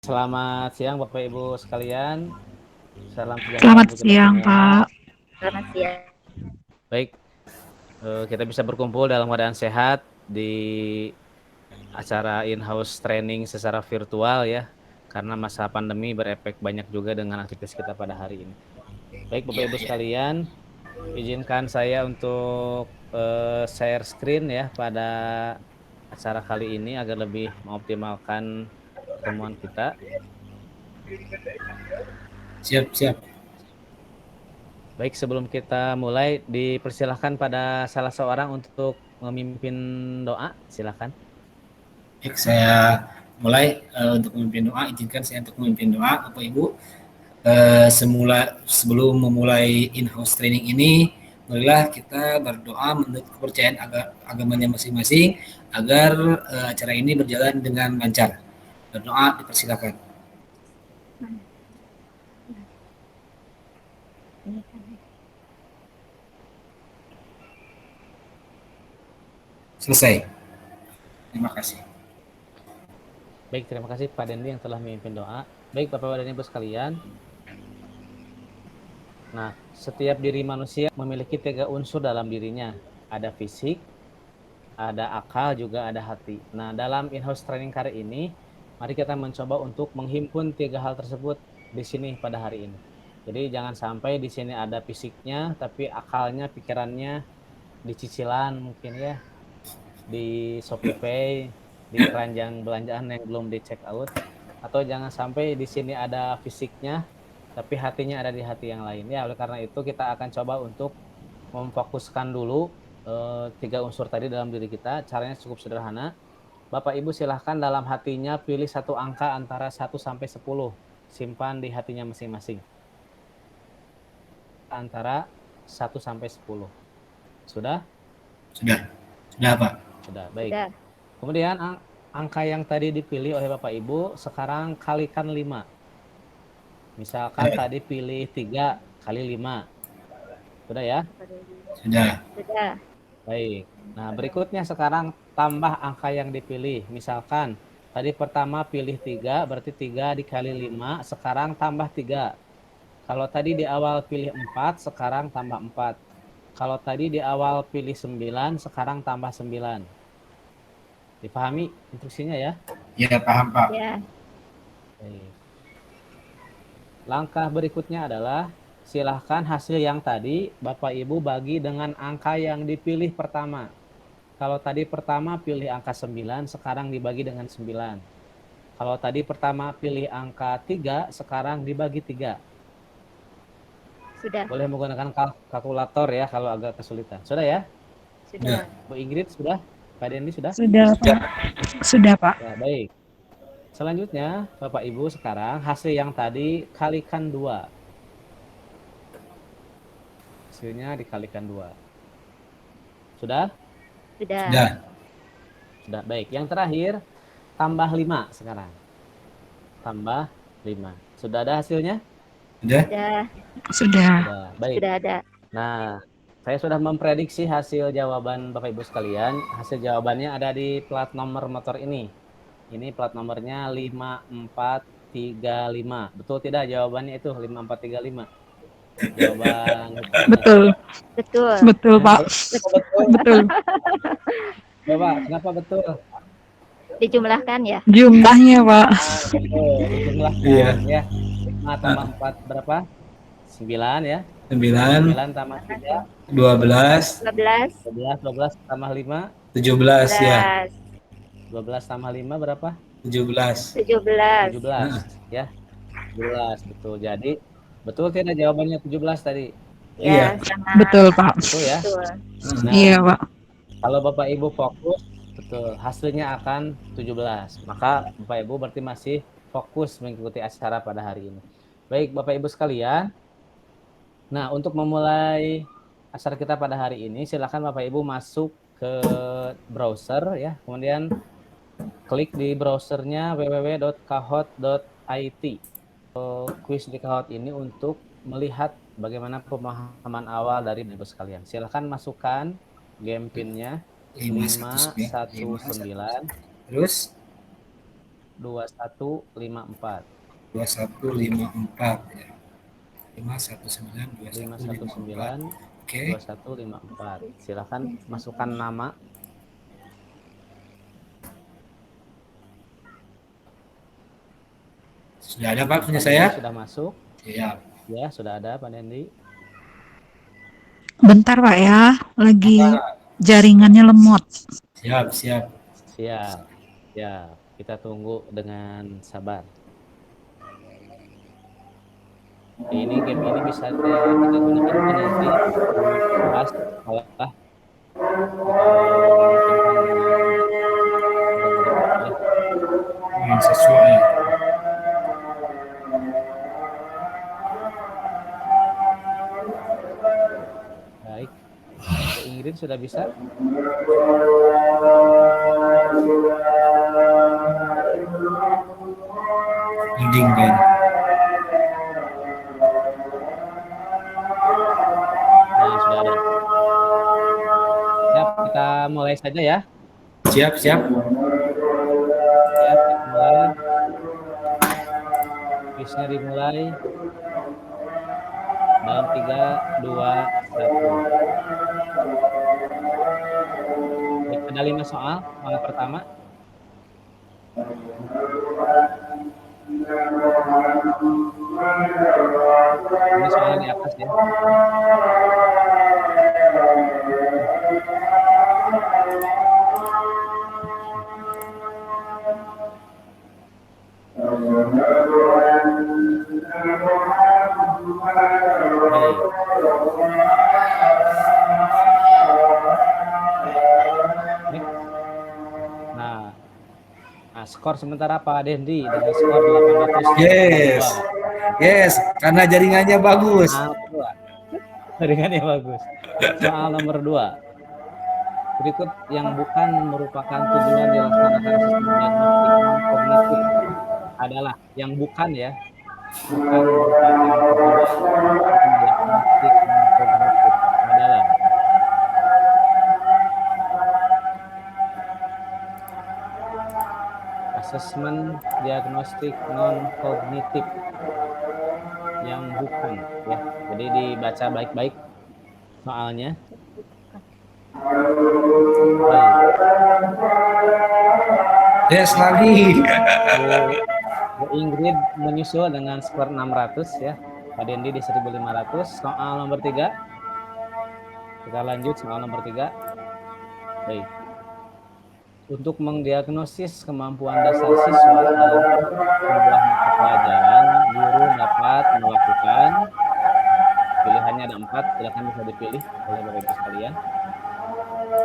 Selamat siang Bapak Ibu sekalian. Salam sejahtera Selamat untuk kita siang, semua. Pak. Selamat siang. Baik, kita bisa berkumpul dalam keadaan sehat di acara in-house training secara virtual ya. Karena masa pandemi berefek banyak juga dengan aktivitas kita pada hari ini. Baik Bapak Iya, Ibu iya. sekalian, izinkan saya untuk share screen ya pada acara kali ini agar lebih mengoptimalkan pertemuan kita. Siap, siap. Baik, sebelum kita mulai, dipersilahkan pada salah seorang untuk memimpin doa, silakan. Baik, saya mulai untuk memimpin doa. Izinkan saya untuk memimpin doa, Bapak Ibu. Sebelum memulai in-house training ini, marilah kita berdoa menurut kepercayaan agamanya masing-masing agar acara ini berjalan dengan lancar. Berdoa dipersilakan. Selesai. Terima kasih. Baik, terima kasih Pak Dendi yang telah memimpin doa. Baik, Bapak dan Ibu sekalian. Nah, setiap diri manusia memiliki 3 unsur dalam dirinya. Ada fisik, ada akal, juga ada hati. Nah, dalam in-house training kali ini, mari kita mencoba untuk menghimpun 3 hal tersebut di sini pada hari ini. Jadi jangan sampai di sini ada fisiknya, tapi akalnya, pikirannya di cicilan mungkin ya, di ShopeePay, di keranjang belanjaan yang belum di check out, atau jangan sampai di sini ada fisiknya, tapi hatinya ada di hati yang lain. Ya, oleh karena itu kita akan coba untuk memfokuskan dulu 3 unsur tadi dalam diri kita. Caranya cukup sederhana. Bapak Ibu silahkan dalam hatinya pilih satu angka antara 1 sampai 10. Simpan di hatinya masing-masing. Antara 1 sampai 10. Sudah? Sudah. Sudah, Pak. Sudah, baik. Sudah. Kemudian angka yang tadi dipilih oleh Bapak Ibu, sekarang kalikan 5. Misalkan tadi pilih 3 kali 5. Sudah ya? Sudah. Sudah. Baik. Nah, berikutnya sekarang tambah angka yang dipilih. Misalkan tadi pertama pilih 3, berarti 3 dikali 5, sekarang tambah 3. Kalau tadi di awal pilih 4, sekarang tambah 4. Kalau tadi di awal pilih 9, sekarang tambah 9. Dipahami instruksinya ya? Ya, paham, Pak. Ya. Baik. Langkah berikutnya adalah silahkan hasil yang tadi Bapak Ibu bagi dengan angka yang dipilih pertama. Kalau tadi pertama pilih angka 9, sekarang dibagi dengan 9. Kalau tadi pertama pilih angka 3, sekarang dibagi 3. Sudah. Boleh menggunakan kalkulator ya kalau agak kesulitan. Sudah ya? Sudah. Bu Ingrid sudah? Pak Dendi sudah? Sudah, Pak. Sudah, Pak. Ya, baik. Selanjutnya, Bapak Ibu sekarang hasil yang tadi kalikan 2. Hasilnya dikalikan 2. Sudah? Sudah. Sudah. Sudah, baik. Yang terakhir, tambah 5 sekarang. Tambah 5. Sudah ada hasilnya? Sudah. Sudah. Sudah, baik. Sudah ada. Nah, saya sudah memprediksi hasil jawaban Bapak Ibu sekalian. Hasil jawabannya ada di plat nomor motor ini. Ini plat nomornya 5435. Betul tidak jawabannya itu 5435? Jawaban Betul. Betul. Betul, Pak. Betul. Betul. Coba, kenapa betul? Dijumlahkan ya? Jumlahnya, Pak. Betul, dijumlahkan ya. 5 tambah 4 berapa? 9 ya. 9. 9 tambah 3. 12. 12. 12 tambah 5. 17 ya. 12 tambah 5 berapa? 17. 17 ya. 17 betul. Jadi betul tidak jawabannya 17 tadi? Iya. Betul, Pak. Betul ya? Nah, Iya, Pak. kalau Bapak Ibu fokus, betul, hasilnya akan 17. Maka Bapak Ibu berarti masih fokus mengikuti acara pada hari ini. Baik, Bapak Ibu sekalian. Nah, untuk memulai acara kita pada hari ini, silakan Bapak Ibu masuk ke browser ya. Kemudian klik di browsernya www.kahoot.it. Kuis di Kahoot ini untuk melihat bagaimana pemahaman awal dari Bapak Ibu sekalian. Silakan masukkan game pinnya 519. Terus 2154. 2154 ya. 519 2154. 519 Oke. 2154. Silakan masukkan nama. Sudah ada Pak punya Pak saya? Dendi sudah masuk. Siap. Ya, sudah ada Pak Dendi. Bentar Pak ya, lagi jaringannya lemot. Siap, siap. Siap. Ya, kita tunggu dengan sabar. Ini game ini bisa kita gunakan Pak Dendi pas setelah memungkinkan dengan berikut ya. Sesuai. Baik. Bu Ingrid sudah bisa? Loading Ben. Nah, sudah ada. Siap, kita mulai saja ya. Siap, siap. Ya, kita mulai. Quiznya dimulai. Dalam 3, 2, 1. Baik, ada 5 soal. Soal pertama. Ini soal di atas ya. Baik. Nah, skor sementara Pak Dendi dengan skor 800. Yes, karena jaringannya bagus. Jaringannya bagus. Soal nomor 2. Berikut yang bukan merupakan tujuan dilaksanakan sistem diagnostik non-kognitif adalah yang bukan ya, bukan merupakan tujuan diagnostik non-kognitif adalah asesmen diagnostik non-kognitif yang bukan ya. Jadi dibaca baik-baik soalnya. Yes, lagi. Bu Ingrid menyusul dengan skor 600 ya. Pak Dendi di 1500. Soal nomor 3. Kita lanjut soal nomor 3. Baik. Untuk mendiagnosis kemampuan dasar siswa dalam sebuah mata pelajaran, guru dapat melakukan, pilihannya ada 4, silakan bisa dipilih oleh Bapak Ibu sekalian.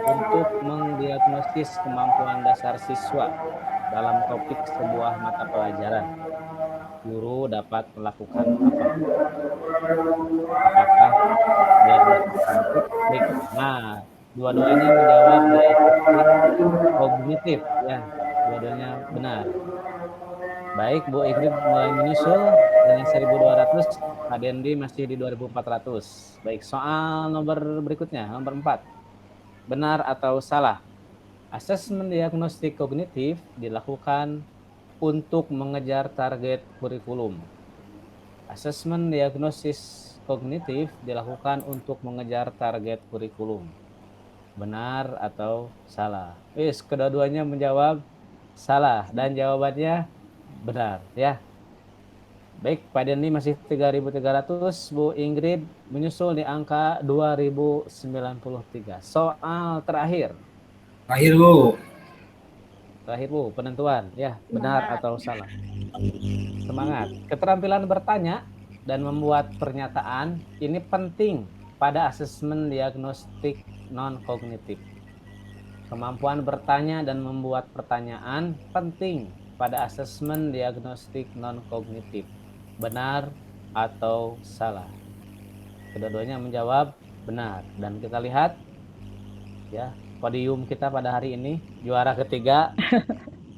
Untuk mendiagnosis kemampuan dasar siswa dalam topik sebuah mata pelajaran, guru dapat melakukan apa? Apakah diagnosis kognitif? Nah, dua-duanya menjawab kognitif ya, dua-duanya benar. Baik, Bu Ingrid mulai menyusul dengan 1200, Pak Dendi masih di 2400. Baik, soal nomor berikutnya, nomor 4. Benar atau salah? Asesmen diagnostik kognitif dilakukan untuk mengejar target kurikulum. Asesmen diagnosis kognitif dilakukan untuk mengejar target kurikulum. Benar atau salah? Kedua-duanya menjawab salah dan jawabannya benar ya. Baik, Pak Dendi masih 3.300, Bu Ingrid menyusul di angka 2.093. Soal terakhir. Terakhir Bu, penentuan ya, benar atau salah. Semangat. Keterampilan bertanya dan membuat pernyataan ini penting pada asesmen diagnostik non-kognitif. Kemampuan bertanya dan membuat pertanyaan penting pada asesmen diagnostik non-kognitif. Benar atau salah? Kedua-duanya menjawab benar. Dan kita lihat ya, podium kita pada hari ini, juara ketiga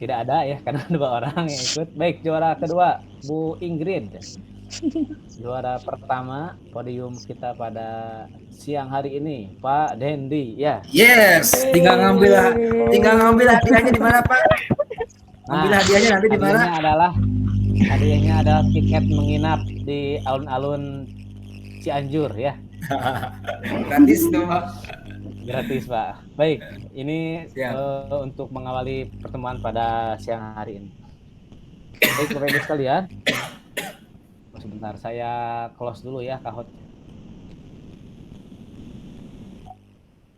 tidak ada ya, karena 2 orang yang ikut. Baik, juara kedua Bu Ingrid. Juara pertama podium kita pada siang hari ini Pak Dendi ya. Yes, tinggal ngambil hadiahnya di mana Pak? Ambil Nah, hadiahnya nanti di mana? hadiahnya adalah tiket menginap di alun-alun Cianjur ya. Gratis dong, Pak. Gratis, Pak. Baik, ini Siap. untuk mengawali pertemuan pada siang hari ini. Baik, Bapak Ibu sekalian, sebentar saya close dulu ya Kahot.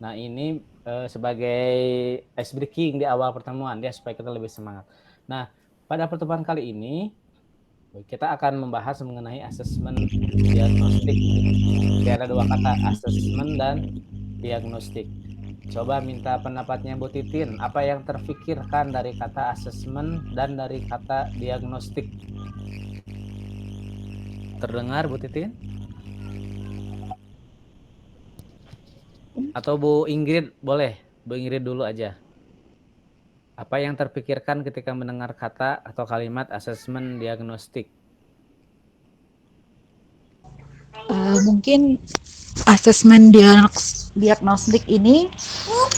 Nah, ini sebagai ice breaking di awal pertemuan ya supaya kita lebih semangat. Nah, pada pertemuan kali ini kita akan membahas mengenai asesmen diagnostik. Jadi ada dua kata, asesmen dan diagnostik. Coba minta pendapatnya Bu Titin, apa yang terfikirkan dari kata asesmen dan dari kata diagnostik? Terdengar Bu Titin? Atau Bu Ingrid, boleh. Bu Ingrid dulu aja. Apa yang terpikirkan ketika mendengar kata atau kalimat asesmen diagnostik? Mungkin asesmen diagnostik ini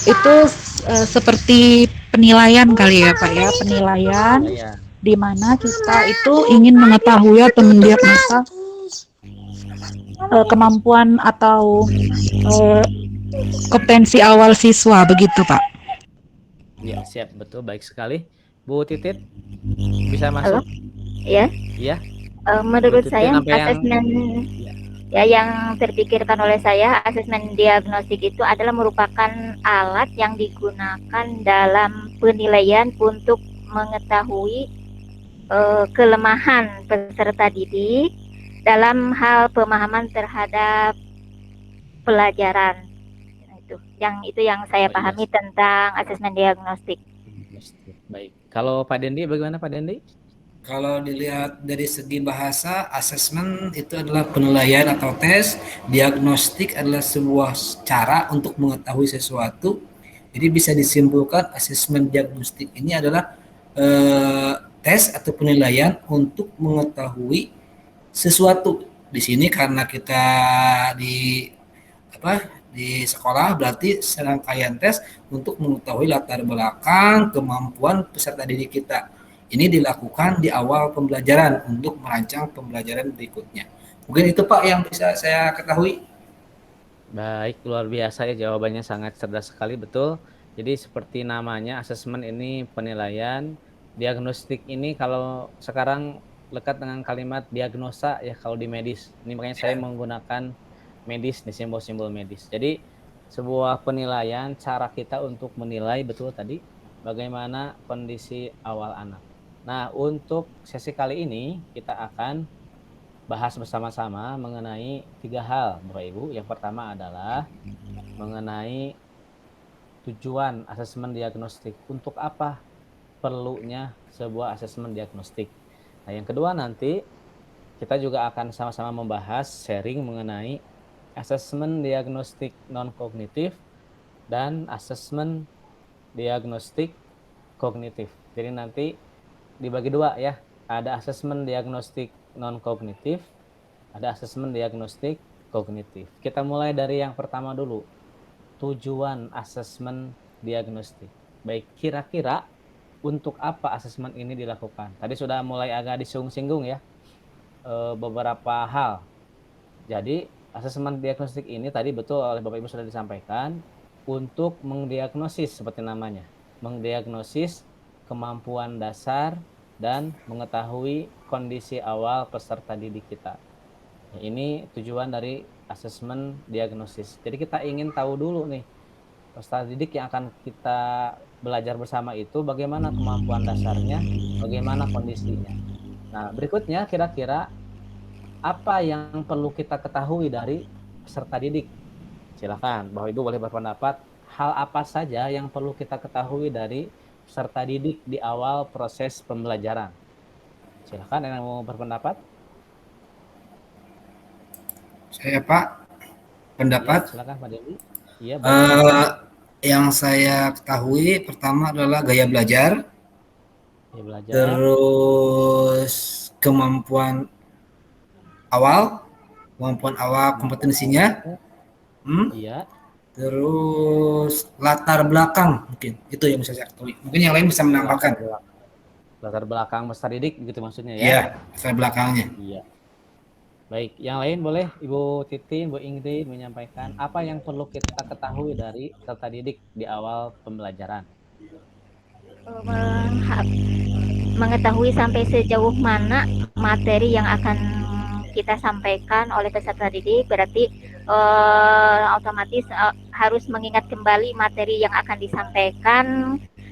itu seperti penilaian kali ya Pak ya, penilaian Penilaian. di mana kita itu ingin mengetahui atau mendiagnosa kemampuan atau kompetensi awal siswa begitu Pak. Ya, siap, betul, baik sekali. Bu Titit bisa Halo, masuk? ya. Iya. Menurut Bu Titin saya apa yang asesmen ya, ya yang terpikirkan oleh saya asesmen diagnostik itu adalah merupakan alat yang digunakan dalam penilaian untuk mengetahui kelemahan peserta didik dalam hal pemahaman terhadap pelajaran. Itu yang saya oh, iya. pahami tentang asesmen diagnostik. Baik. Kalau Pak Dendi bagaimana Pak Dendi? Kalau dilihat dari segi bahasa, asesmen itu adalah penilaian atau tes, diagnostik adalah sebuah cara untuk mengetahui sesuatu. Jadi bisa disimpulkan asesmen diagnostik ini adalah tes atau penilaian untuk mengetahui sesuatu. Di sini karena kita di di sekolah berarti serangkaian tes untuk mengetahui latar belakang kemampuan peserta didik kita. Ini dilakukan di awal pembelajaran untuk merancang pembelajaran berikutnya. Mungkin itu Pak yang bisa saya ketahui. Baik, luar biasa ya, jawabannya sangat cerdas sekali, betul. Jadi seperti namanya, asesmen ini penilaian, diagnostik ini kalau sekarang lekat dengan kalimat diagnosa ya kalau di medis. Ini makanya saya menggunakan medis nih, simbol-simbol medis. Jadi sebuah penilaian, cara kita untuk menilai betul tadi bagaimana kondisi awal anak. Nah, untuk sesi kali ini kita akan bahas bersama-sama mengenai 3 hal, Bapak Ibu. Yang pertama adalah mengenai tujuan asesmen diagnostik. Untuk apa perlunya sebuah asesmen diagnostik? Nah, yang kedua nanti kita juga akan sama-sama membahas sharing mengenai asesmen diagnostik non-kognitif dan asesmen diagnostik kognitif. Jadi nanti dibagi dua ya. Ada asesmen diagnostik non-kognitif, ada asesmen diagnostik kognitif. Kita mulai dari yang pertama dulu. Tujuan asesmen diagnostik. Baik, kira-kira untuk apa asesmen ini dilakukan? Tadi sudah mulai agak disinggung-singgung ya beberapa hal. Jadi asesmen diagnostik ini tadi betul oleh Bapak Ibu sudah disampaikan untuk mendiagnosis seperti namanya, mendiagnosis kemampuan dasar dan mengetahui kondisi awal peserta didik kita. Ini tujuan dari asesmen diagnosis. Jadi kita ingin tahu dulu nih, peserta didik yang akan kita belajar bersama itu bagaimana kemampuan dasarnya, bagaimana kondisinya. Nah, berikutnya kira-kira apa yang perlu kita ketahui dari peserta didik? Silakan, Bapak Ibu boleh berpendapat hal apa saja yang perlu kita ketahui dari peserta didik di awal proses pembelajaran. Silakan yang mau berpendapat. Saya Pak, pendapat. Ya, silakan Pak Dendi. Iya, Yang saya ketahui pertama adalah gaya belajar, ya, belajar. terus kemampuan awal kompetensinya, Iya. terus latar belakang mungkin itu yang bisa saya ketahui. Mungkin yang lain bisa menambahkan. latar belakang peserta didik gitu maksudnya ya? Iya, latar belakangnya. Iya. Baik, yang lain boleh Ibu Titin, Bu Ingrid menyampaikan apa yang perlu kita ketahui dari peserta didik di awal pembelajaran. Mengetahui sampai sejauh mana materi yang akan kita sampaikan oleh peserta didik, berarti otomatis harus mengingat kembali materi yang akan disampaikan.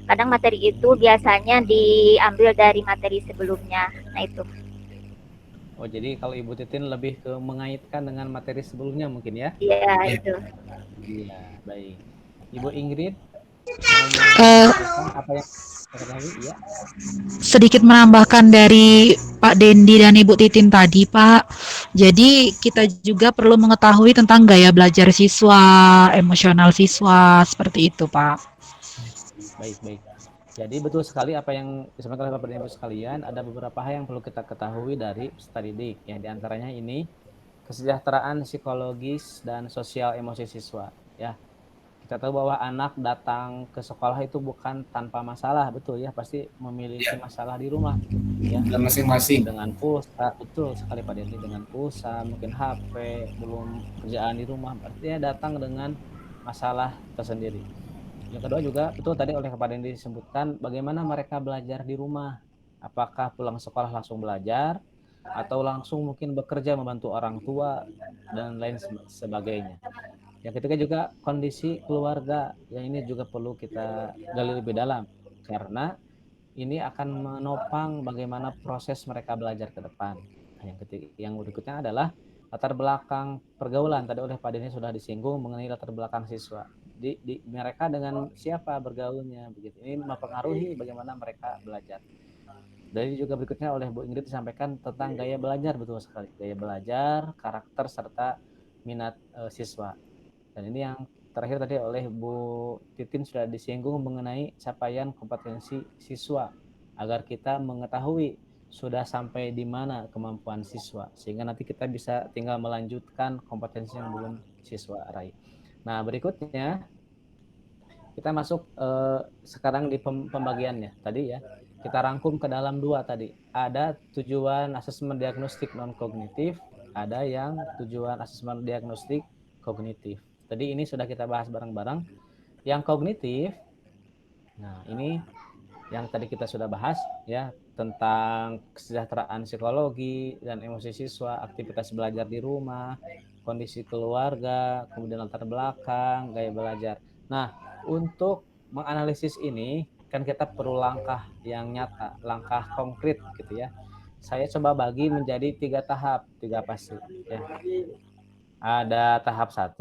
Kadang materi itu biasanya diambil dari materi sebelumnya. Nah itu. Oh, jadi kalau Ibu Titin lebih ke mengaitkan dengan materi sebelumnya mungkin ya? Iya, itu. Iya, baik. Ibu Ingrid Eh, apa yang ketahui? Ya. Sedikit menambahkan dari Pak Dendi dan Ibu Titin tadi, Pak. Jadi kita juga perlu mengetahui tentang gaya belajar siswa, emosional siswa, seperti itu, Pak. Baik, baik. Jadi betul sekali apa yang disampaikan oleh Bapak dan Ibu sekalian, ada beberapa hal yang perlu kita ketahui dari peserta didik. Ya, di antaranya ini kesejahteraan psikologis dan sosial emosi siswa. Ya, kita tahu bahwa anak datang ke sekolah itu bukan tanpa masalah, betul ya, pasti memiliki masalah di rumah. Ya, Dan masing-masing. dengan pulsa, betul sekali Pak Dendi, dengan pulsa, mungkin HP, belum kerjaan di rumah, berarti dia datang dengan masalah tersendiri. Yang kedua juga betul tadi oleh Pak Dendi disebutkan bagaimana mereka belajar di rumah. Apakah pulang sekolah langsung belajar atau langsung mungkin bekerja membantu orang tua dan lain sebagainya. Yang ketiga juga kondisi keluarga, yang ini juga perlu kita gali lebih dalam karena ini akan menopang bagaimana proses mereka belajar ke depan. Nah, yang berikutnya adalah latar belakang pergaulan. Tadi oleh Pak Denny sudah disinggung mengenai latar belakang siswa. Mereka dengan siapa bergaulnya, begitu. Ini mempengaruhi bagaimana mereka belajar. Dari juga berikutnya oleh Bu Ingrid disampaikan tentang gaya belajar, betul sekali. Gaya belajar, karakter serta minat siswa. Dan ini yang terakhir tadi oleh Bu Titin sudah disinggung mengenai capaian kompetensi siswa agar kita mengetahui sudah sampai di mana kemampuan siswa sehingga nanti kita bisa tinggal melanjutkan kompetensi yang belum siswa raih. Nah, berikutnya kita masuk sekarang di pembagiannya tadi ya. Kita rangkum ke dalam dua tadi. Ada tujuan asesmen diagnostik non kognitif, ada yang tujuan asesmen diagnostik kognitif. Tadi ini sudah kita bahas bareng-bareng. Yang kognitif, nah ini yang tadi kita sudah bahas ya tentang kesejahteraan psikologi dan emosi siswa, aktivitas belajar di rumah, kondisi keluarga, kemudian latar belakang, gaya belajar. Nah, untuk menganalisis ini kan kita perlu langkah yang nyata, langkah konkret gitu ya. Saya coba bagi menjadi 3 tahap, 3 fase ya. Ada tahap 1,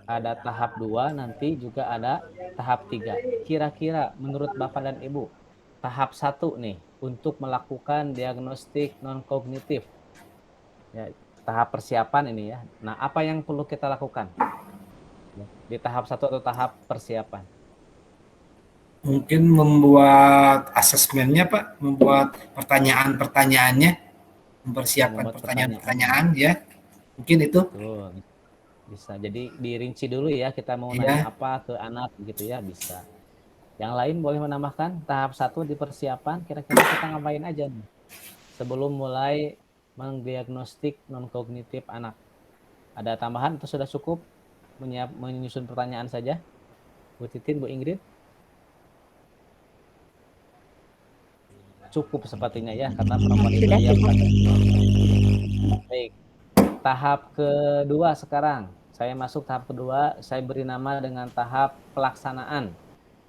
ada tahap 2, nanti juga ada tahap 3. Kira-kira menurut Bapak dan Ibu, tahap 1 nih untuk melakukan diagnostik non kognitif. Ya, tahap persiapan ini ya. Nah, apa yang perlu kita lakukan? Di tahap 1 atau tahap persiapan? Mungkin membuat asesmennya, Pak, membuat pertanyaan-pertanyaannya, mempersiapkan pertanyaan-pertanyaan ya. Mungkin itu. Betul. Bisa. Jadi dirinci dulu ya, kita mau nanya apa ke anak gitu ya, bisa. Yang lain boleh menambahkan tahap 1 di persiapan, kira-kira kita ngapain aja nih sebelum mulai mendiagnostik non kognitif anak. Ada tambahan atau sudah cukup menyusun pertanyaan saja? Bu Titin, Bu Ingrid? Cukup sepertinya ya, karena perempuan itu diam. Baik. Tahap kedua sekarang. Saya masuk tahap kedua, saya beri nama dengan tahap pelaksanaan.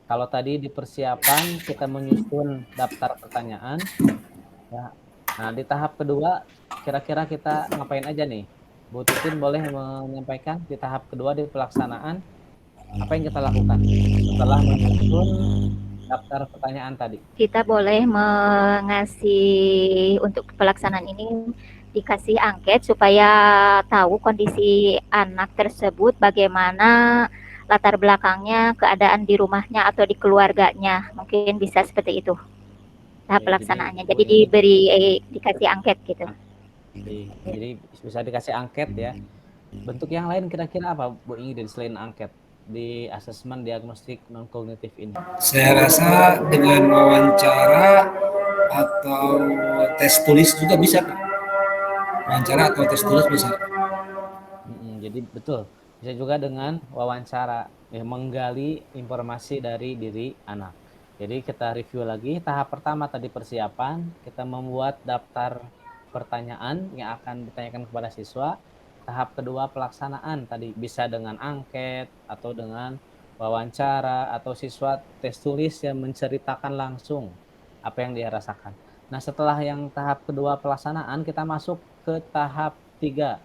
Kalau tadi di persiapan kita menyusun daftar pertanyaan. Ya. Nah, di tahap kedua kira-kira kita ngapain aja nih? Bu Titin boleh menyampaikan di tahap kedua di pelaksanaan apa yang kita lakukan setelah menyusun daftar pertanyaan tadi? Kita boleh mengasih untuk pelaksanaan ini dikasih angket supaya tahu kondisi anak tersebut, bagaimana latar belakangnya, keadaan di rumahnya atau di keluarganya. Mungkin bisa seperti itu tahap pelaksanaannya. Jadi dikasih angket gitu. Jadi bisa dikasih angket ya. Bentuk yang lain kira-kira apa Bu Ingrid selain angket di asesmen diagnostik non kognitif ini? Saya rasa dengan wawancara atau tes tulis juga bisa, Pak. Wawancara atau tes tulis bisa. Jadi betul, bisa juga dengan wawancara, ya, menggali informasi dari diri anak. Jadi kita review lagi, tahap pertama tadi persiapan, kita membuat daftar pertanyaan yang akan ditanyakan kepada siswa. Tahap kedua pelaksanaan tadi bisa dengan angket atau dengan wawancara atau siswa tes tulis yang menceritakan langsung apa yang dia rasakan. Nah, setelah yang tahap kedua pelaksanaan, kita masuk ke tahap 3.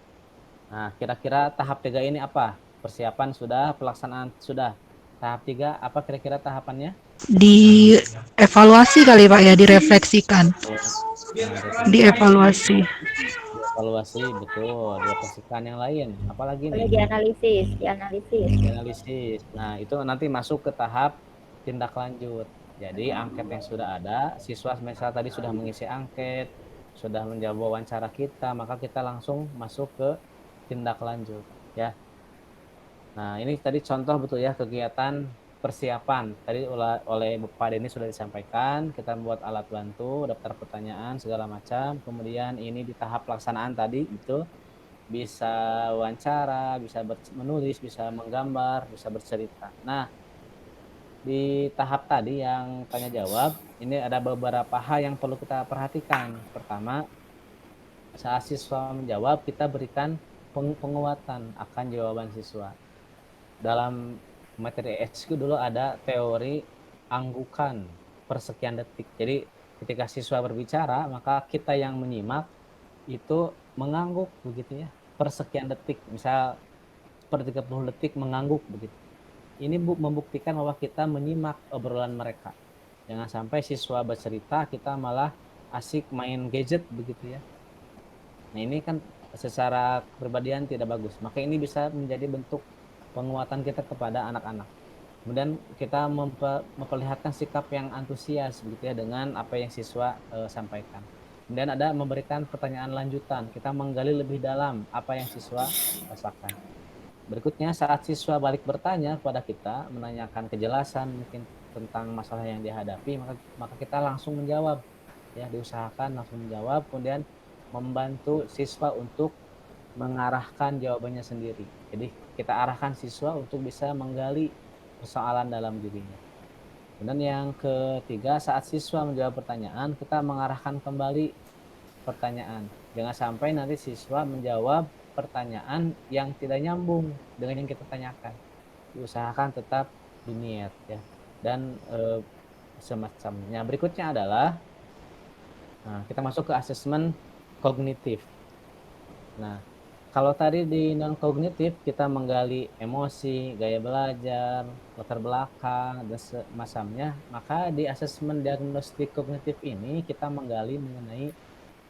Nah, kira-kira tahap 3 ini apa? Persiapan sudah, pelaksanaan sudah. Tahap 3 apa kira-kira tahapannya? Dievaluasi kali Pak ya, direfleksikan, Nah, refleksi, dievaluasi. dievaluasi, betul, direfleksikan yang lain. Apalagi Boleh nih? dianalisis, dianalisis. Dianalisis. Nah, itu nanti masuk ke tahap tindak lanjut. Jadi, angket yang sudah ada, siswa misal tadi sudah mengisi angket, sudah menjawab wawancara kita, maka kita langsung masuk ke tindak lanjut, ya. Nah, ini tadi contoh betul ya kegiatan persiapan. Tadi oleh Pak Denny sudah disampaikan, kita membuat alat bantu, daftar pertanyaan, segala macam. Kemudian ini di tahap pelaksanaan tadi, betul. Bisa wawancara, bisa menulis, bisa menggambar, bisa bercerita. Nah, di tahap tadi yang tanya jawab, ini ada beberapa hal yang perlu kita perhatikan. Pertama, saat siswa menjawab, kita berikan penguatan akan jawaban siswa. Dalam materi SQ dulu ada teori anggukan per sekian detik. Jadi ketika siswa berbicara, maka kita yang menyimak itu mengangguk begitu ya, per sekian detik. Misal per 30 detik mengangguk begitu. Ini membuktikan bahwa kita menyimak obrolan mereka. Jangan sampai siswa bercerita kita malah asik main gadget begitu ya. Nah, ini kan secara kepribadian tidak bagus. Maka ini bisa menjadi bentuk penguatan kita kepada anak-anak. Kemudian kita memperlihatkan sikap yang antusias begitu ya dengan apa yang siswa sampaikan. Kemudian ada memberikan pertanyaan lanjutan. Kita menggali lebih dalam apa yang siswa rasakan. Berikutnya saat siswa balik bertanya kepada kita, menanyakan kejelasan mungkin tentang masalah yang dihadapi, maka kita langsung menjawab. Ya, diusahakan langsung menjawab, kemudian membantu siswa untuk mengarahkan jawabannya sendiri. Jadi kita arahkan siswa untuk bisa menggali persoalan dalam dirinya. Kemudian yang ketiga, saat siswa menjawab pertanyaan, kita mengarahkan kembali pertanyaan. Jangan sampai nanti siswa menjawab pertanyaan yang tidak nyambung dengan yang kita tanyakan. Diusahakan tetap linier ya. Dan semacamnya. Berikutnya adalah kita masuk ke asesmen kognitif. Nah, kalau tadi di non kognitif kita menggali emosi, gaya belajar, latar belakang dan semacamnya, maka di asesmen diagnostik kognitif ini kita menggali mengenai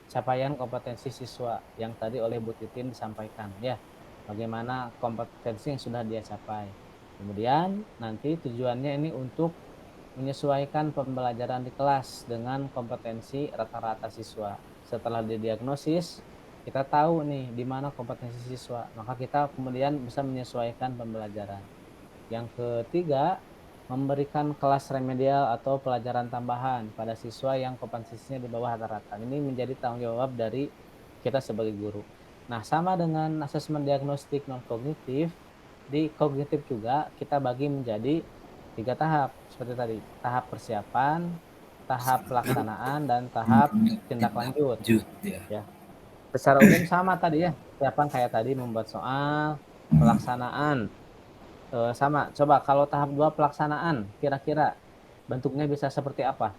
capaian kompetensi siswa yang tadi oleh Bu Titin disampaikan ya. Bagaimana kompetensi yang sudah dia capai. Kemudian nanti tujuannya ini untuk menyesuaikan pembelajaran di kelas dengan kompetensi rata-rata siswa. Setelah didiagnosis, kita tahu nih di mana kompetensi siswa, maka kita kemudian bisa menyesuaikan pembelajaran. Yang ketiga, memberikan kelas remedial atau pelajaran tambahan pada siswa yang kompetensinya di bawah rata-rata. Ini menjadi tanggung jawab dari kita sebagai guru. Nah, sama dengan asesmen diagnostik non kognitif, di kognitif juga kita bagi menjadi 3 tahap seperti tadi, tahap persiapan, tahap pelaksanaan, dan tahap tindak lanjut. Ya. Secara umum sama tadi ya, persiapan kayak tadi membuat soal, pelaksanaan sama. Coba kalau tahap 2 pelaksanaan, kira-kira bentuknya bisa seperti apa?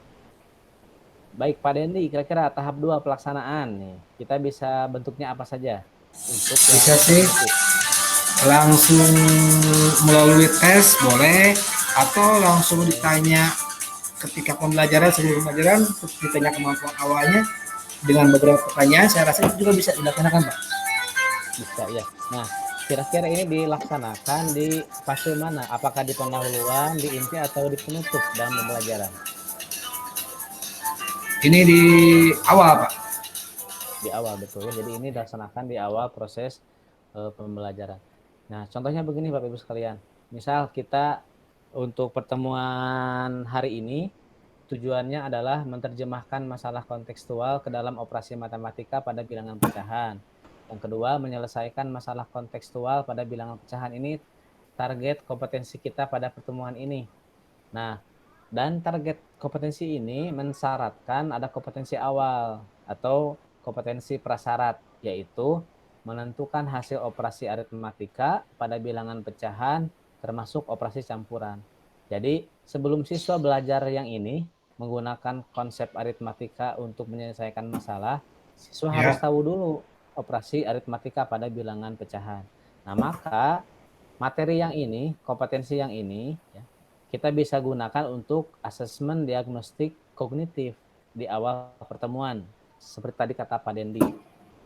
Baik Pak Dendi, kira-kira tahap 2 pelaksanaan nih, kita bisa bentuknya apa saja untuk Bisa yang sih kognitif? langsung melalui tes boleh, atau langsung ditanya ketika pembelajaran, sebelum pembelajaran ditanya kemampuan awalnya dengan beberapa pertanyaan. Saya rasa itu juga bisa dilaksanakan, Pak. Bisa ya. Nah, kira-kira ini dilaksanakan di fase mana? Apakah di pendahuluan, di inti, atau di penutup dalam pembelajaran? Ini di awal, Pak. Di awal, betul ya. Jadi ini dilaksanakan di awal proses pembelajaran. Nah, contohnya begini Bapak Ibu sekalian. Misal kita untuk pertemuan hari ini tujuannya adalah menerjemahkan masalah kontekstual ke dalam operasi matematika pada bilangan pecahan. Yang kedua, menyelesaikan masalah kontekstual pada bilangan pecahan. Ini target kompetensi kita pada pertemuan ini. Nah, dan target kompetensi ini mensyaratkan ada kompetensi awal atau kompetensi prasyarat, yaitu menentukan hasil operasi aritmatika pada bilangan pecahan termasuk operasi campuran. Jadi, sebelum siswa belajar yang ini menggunakan konsep aritmatika untuk menyelesaikan masalah, siswa harus tahu dulu operasi aritmatika pada bilangan pecahan. Nah, maka materi yang ini, kompetensi yang ini, ya, kita bisa gunakan untuk asesmen diagnostik kognitif di awal pertemuan, seperti tadi kata Pak Dendi.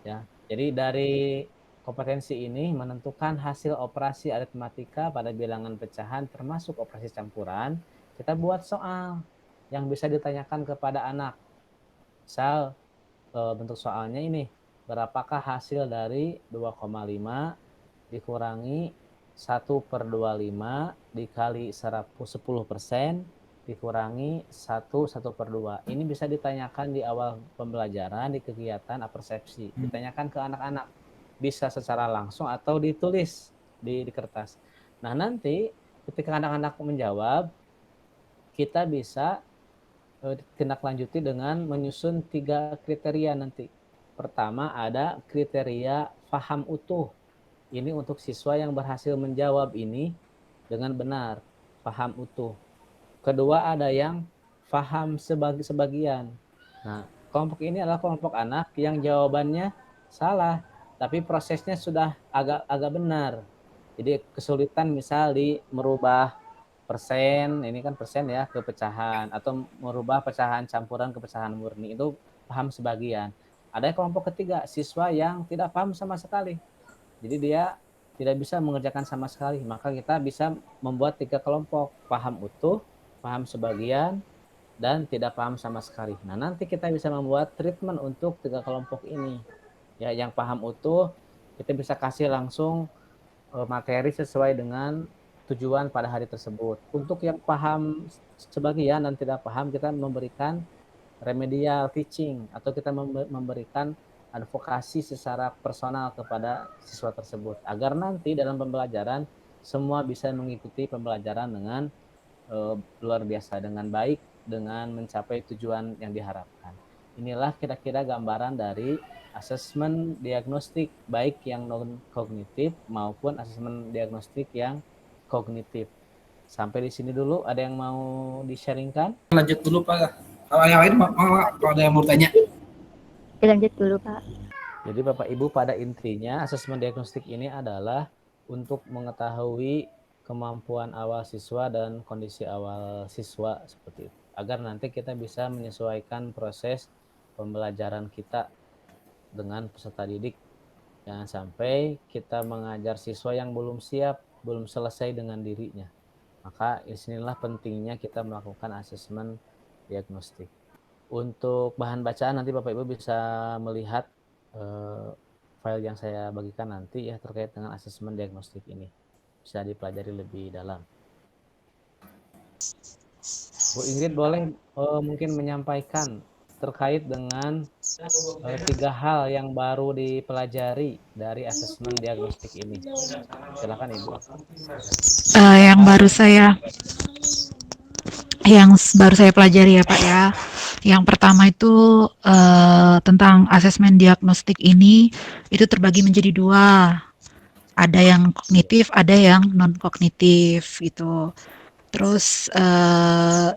Ya, jadi dari kompetensi ini menentukan hasil operasi aritmatika pada bilangan pecahan termasuk operasi campuran. Kita buat soal yang bisa ditanyakan kepada anak. Misal bentuk soalnya ini, berapakah hasil dari 2,5 dikurangi 1/25 dikali 10% dikurangi 1/2. Ini bisa ditanyakan di awal pembelajaran di kegiatan apersepsi. Ditanyakan ke anak-anak. Bisa secara langsung atau ditulis di kertas. Nah, nanti ketika anak-anak menjawab, kita bisa tindak lanjuti dengan menyusun 3 kriteria nanti. Pertama ada kriteria paham utuh. Ini untuk siswa yang berhasil menjawab ini dengan benar, paham utuh. Kedua ada yang paham sebagian. Nah, kelompok ini adalah kelompok anak yang jawabannya salah, tapi prosesnya sudah agak benar. Jadi kesulitan misal di merubah persen, ini kan persen ya, ke pecahan, atau merubah pecahan campuran ke pecahan murni, itu paham sebagian. Ada kelompok ketiga, siswa yang tidak paham sama sekali. Jadi dia tidak bisa mengerjakan sama sekali. Maka kita bisa membuat 3 kelompok, paham utuh, paham sebagian, dan tidak paham sama sekali. Nah, nanti kita bisa membuat treatment untuk 3 kelompok ini. Ya, yang paham utuh kita bisa kasih langsung materi sesuai dengan tujuan pada hari tersebut. Untuk yang paham sebagian dan tidak paham, kita memberikan remedial teaching atau kita memberikan advokasi secara personal kepada siswa tersebut agar nanti dalam pembelajaran semua bisa mengikuti pembelajaran dengan luar biasa, dengan baik, dengan mencapai tujuan yang diharapkan. Inilah kira-kira gambaran dari asesmen diagnostik baik yang non kognitif maupun asesmen diagnostik yang kognitif. Sampai di sini dulu, ada yang mau di-sharingkan? Lanjut dulu Pak. Kalau yang lain kalau ada yang mau tanya. Dilanjut dulu, Pak. Jadi Bapak Ibu, pada intinya asesmen diagnostik ini adalah untuk mengetahui kemampuan awal siswa dan kondisi awal siswa seperti itu. Agar nanti kita bisa menyesuaikan proses pembelajaran kita dengan peserta didik. Jangan sampai kita mengajar siswa yang belum siap, belum selesai dengan dirinya. Maka disinilah pentingnya kita melakukan asesmen diagnostik. Untuk bahan bacaan nanti Bapak Ibu bisa melihat file yang saya bagikan nanti ya terkait dengan asesmen diagnostik ini. Bisa dipelajari lebih dalam. Bu Ingrid boleh mungkin menyampaikan terkait dengan 3 hal yang baru dipelajari dari asesmen diagnostik ini. Silakan Ibu. Yang baru saya pelajari ya Pak ya. Yang pertama itu tentang asesmen diagnostik ini itu terbagi menjadi 2. Ada yang kognitif, ada yang non kognitif gitu. Terus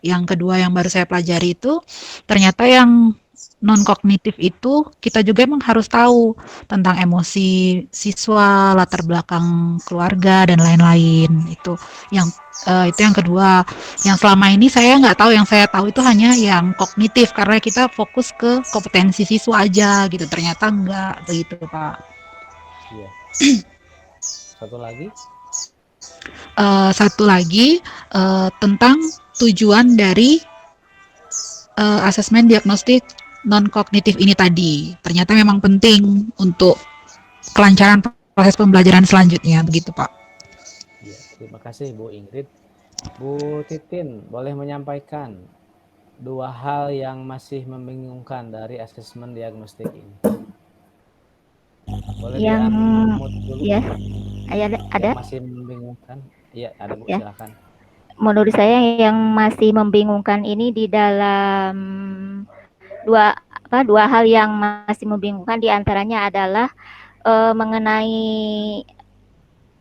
yang kedua yang baru saya pelajari itu ternyata yang non kognitif itu kita juga emang harus tahu tentang emosi siswa, latar belakang keluarga dan lain-lain. Itu yang kedua. Yang selama ini saya nggak tahu, yang saya tahu itu hanya yang kognitif karena kita fokus ke kompetensi siswa aja gitu. Ternyata enggak begitu Pak. Iya. Satu lagi tentang tujuan dari asesmen diagnostik non kognitif ini tadi. Ternyata memang penting untuk kelancaran proses pembelajaran selanjutnya, begitu Pak. Ya, terima kasih Bu Ingrid. Bu Titin boleh menyampaikan dua hal yang masih membingungkan dari asesmen diagnostik ini? Boleh Yang di-unmute dulu. ya, ada. Yang masih membingungkan. Iya, ada Bu, Ya. silakan. Menurut saya yang masih membingungkan ini di dalam dua hal yang masih membingungkan, diantaranya adalah mengenai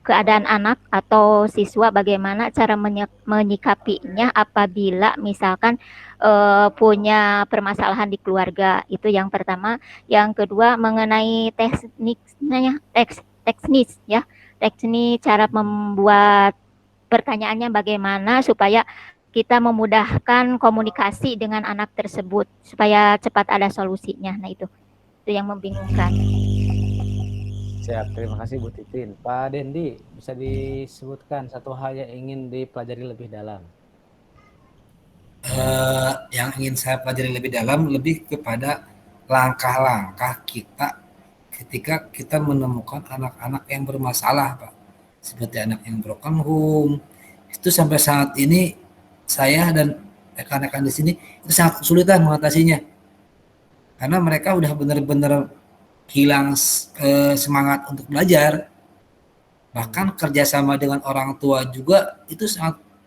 keadaan anak atau siswa, bagaimana cara menyikapinya apabila misalkan punya permasalahan di keluarga. Itu yang pertama. Yang kedua mengenai teknis cara membuat pertanyaannya bagaimana supaya kita memudahkan komunikasi dengan anak tersebut supaya cepat ada solusinya. Nah, itu yang membingungkan. Siap, terima kasih Bu Titin. Pak Dendi, bisa disebutkan satu hal yang ingin dipelajari lebih dalam? Yang ingin saya pelajari lebih dalam lebih kepada langkah-langkah kita ketika kita menemukan anak-anak yang bermasalah, Pak. Seperti anak yang broken home. Itu sampai saat ini saya dan rekan-rekan di sini itu sangat kesulitan mengatasinya. Karena mereka udah benar-benar hilang semangat untuk belajar. Bahkan kerjasama dengan orang tua juga itu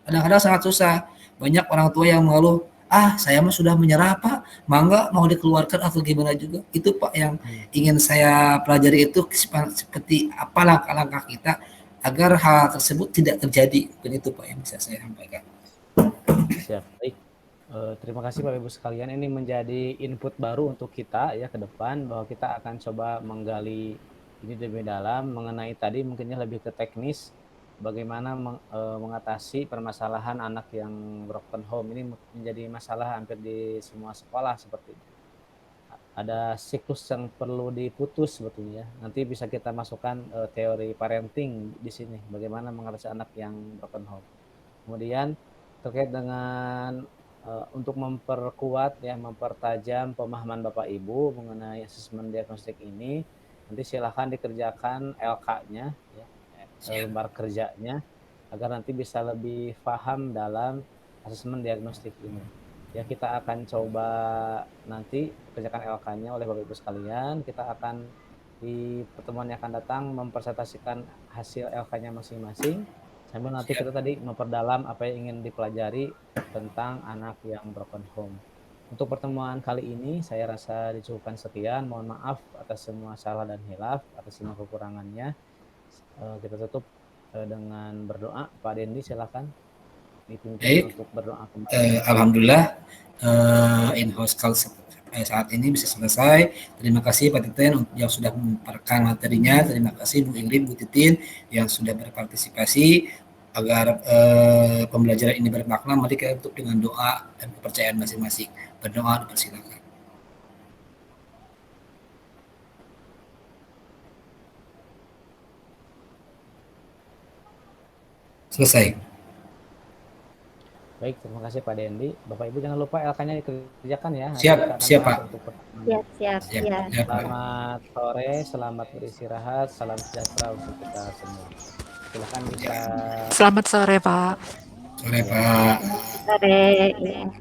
kadang-kadang sangat susah. Banyak orang tua yang mengeluh, saya mah sudah menyerah Pak, mangga mau dikeluarkan atau gimana juga. Itu Pak yang ingin saya pelajari, itu seperti apa langkah-langkah kita agar hal tersebut tidak terjadi. Mungkin itu Pak yang bisa saya sampaikan. Siap, baik. Terima kasih Bapak Ibu sekalian. Ini menjadi input baru untuk kita ya ke depan, bahwa kita akan coba menggali ini lebih dalam mengenai tadi mungkinnya lebih ke teknis, bagaimana mengatasi permasalahan anak yang broken home. Ini menjadi masalah hampir di semua sekolah seperti itu. Ada siklus yang perlu diputus sebetulnya. Nanti bisa kita masukkan teori parenting di sini, bagaimana mengatasi anak yang broken home. Kemudian terkait dengan untuk memperkuat ya, mempertajam pemahaman Bapak Ibu mengenai asesmen diagnostik ini, nanti silahkan dikerjakan LK-nya ya, lembar kerjanya, agar nanti bisa lebih paham dalam asesmen diagnostik ini. Ya, kita akan coba nanti kerjakan LK-nya oleh Bapak Ibu sekalian. Kita akan di pertemuan yang akan datang mempresentasikan hasil LK-nya masing-masing, sambil nanti kita tadi memperdalam apa yang ingin dipelajari tentang anak yang broken home. Untuk pertemuan kali ini saya rasa dicukupkan sekian. Mohon maaf atas semua salah dan hilaf, atas semua kekurangannya. Kita tutup dengan berdoa. Pak Dendi silakan dipimpin untuk berdoa kembali. Alhamdulillah in-house call saat ini bisa selesai. Terima kasih Pak Titin yang sudah memperkenalkan materinya. Terima kasih Bu Ingrid, Bu Titin yang sudah berpartisipasi agar pembelajaran ini bermakna. Mari kita tutup dengan doa dan kepercayaan masing-masing. Berdoa, dipersilakan. Selesai. Baik, terima kasih Pak Dendi. Bapak Ibu jangan lupa LK-nya dikerjakan ya. Siap Pak. Siap. Selamat sore, selamat beristirahat, salam sejahtera untuk kita semua. Silakan bisa. Selamat sore Pak. Sore Pak. Sore.